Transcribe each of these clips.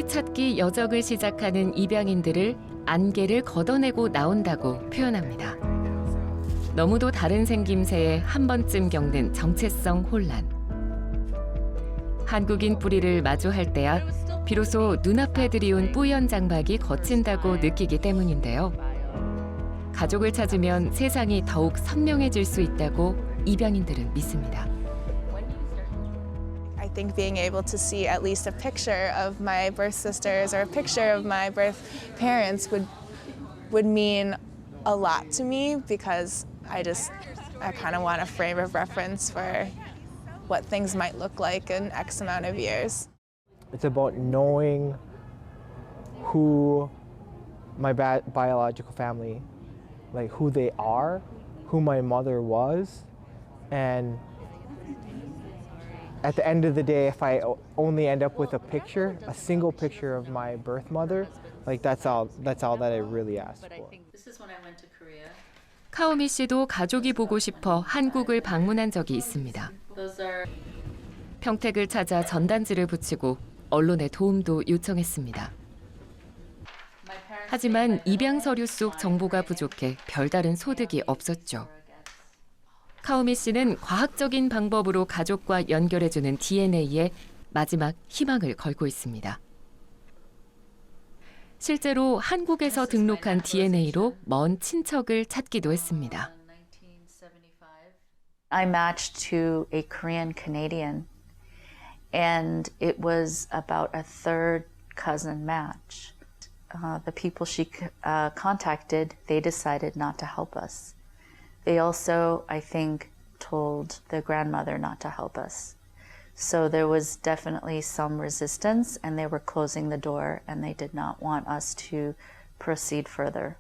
찾기 여정을 시작하는 입양인들을 안개를 걷어내고 나온다고 표현합니다. 너무도 다른 생김새에 한 번쯤 겪는 정체성 혼란. 한국인 뿌리를 마주할 때야 비로소 눈앞에 들이운 뿌연 장막이 거친다고 느끼기 때문인데요. 가족을 찾으면 세상이 더욱 선명해질 수 있다고 입양인들은 믿습니다. I think being able to see at least a picture of my birth sisters or a picture of my birth parents would mean a lot to me because I kind of want a frame of reference for what things might look like in X amount of years. It's about knowing who my biological family, like who they are, who my mother was, and at the end of the day, if I only end up with a picture, a single picture of my birth mother, like that's all that I really asked for. 카오미 씨도 가족이 보고 싶어 한국을 방문한 적이 있습니다. 평택을 찾아 전단지를 붙이고 언론의 도움도 요청했습니다. 하지만 입양 서류 속 정보가 부족해 별다른 소득이 없었죠. 카오미 씨는 과학적인 방법으로 가족과 연결해주는 DNA에 마지막 희망을 걸고 있습니다. 실제로 한국에서 등록한 DNA로 먼 친척을 찾기도 했습니다. I matched to a Korean Canadian, and it was about a third cousin match. The people she contacted, they decided not to help us. They also, I think, told the grandmother not to help us. So there was definitely some resistance, and they were closing the door, and they did not want us to proceed further.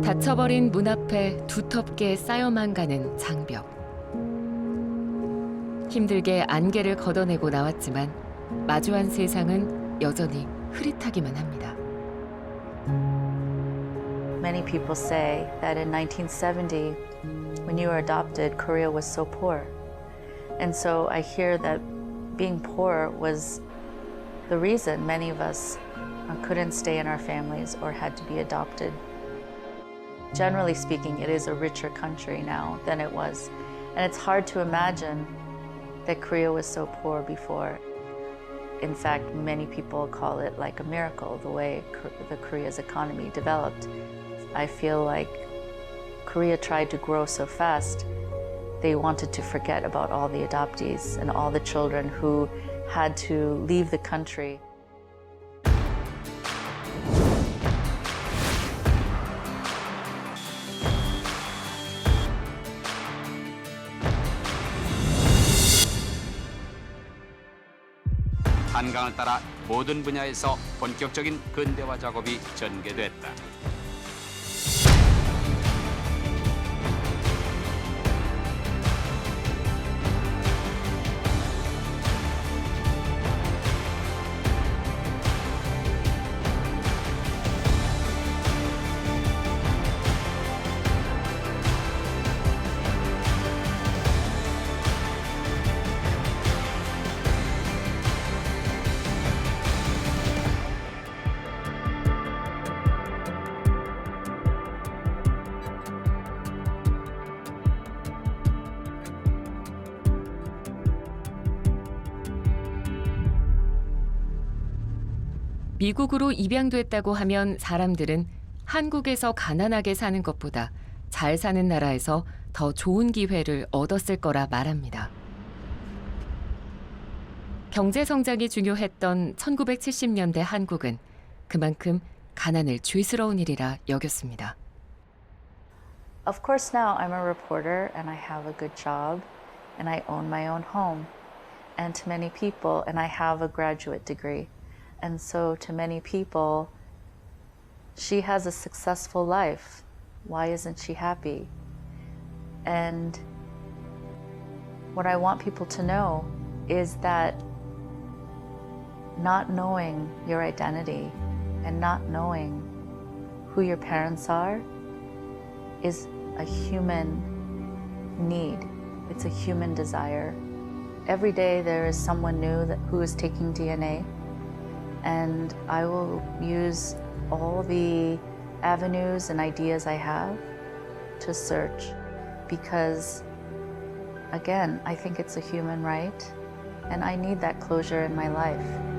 닫혀버린 문 앞에 두텁게 쌓여만 가는 장벽. 힘들게 안개를 걷어내고 나왔지만 마주한 세상은 여전히 흐릿하기만 합니다. Many people say that in 1970, when you were adopted, Korea was so poor. And so I hear that being poor was the reason many of us couldn't stay in our families or had to be adopted. Generally speaking, it is a richer country now than it was. And it's hard to imagine that Korea was so poor before. In fact, many people call it like a miracle, the way the Korea's economy developed. I feel like Korea tried to grow so fast, they wanted to forget about all the adoptees and all the children who had to leave the country. 한강을 따라 모든 분야에서 본격적인 근대화 작업이 전개됐다. 미국으로 입양됐다고 하면 사람들은 한국에서 가난하게 사는 것보다 잘 사는 나라에서 더 좋은 기회를 얻었을 거라 말합니다. 경제 성장이 중요했던 1970년대 한국은 그만큼 가난을 죄스러운 일이라 여겼습니다. Of course now I'm a reporter and I have a good job and I own my own home. And to many people, and I have a graduate degree. And so to many people, she has a successful life. Why isn't she happy? And what I want people to know is that not knowing your identity and not knowing who your parents are is a human need. It's a human desire. every day there is someone new who is taking DNA, and I will use all the avenues and ideas I have to search, because again, I think it's a human right and I need that closure in my life.